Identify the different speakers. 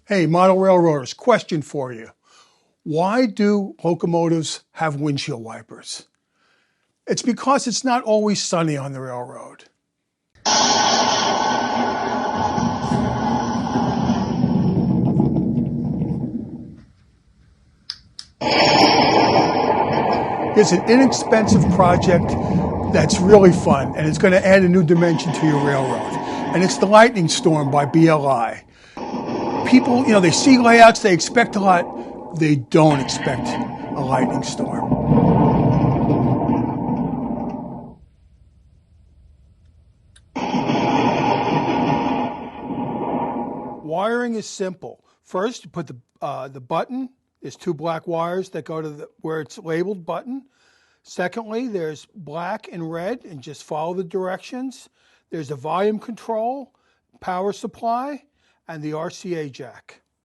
Speaker 1: Hey, model railroaders, question for you. Why do locomotives have windshield wipers? It's because it's not always sunny on the railroad. It's an inexpensive project that's really fun, and it's going to add a new dimension to your railroad. And it's the lightning storm by BLI. People, they see layouts, they expect a lot. They don't expect a lightning storm. Wiring is simple. First, you put the button. There's two black wires that go to where it's labeled button. Secondly, there's black and red, and just follow the directions. There's a volume control, power supply, and the RCA jack.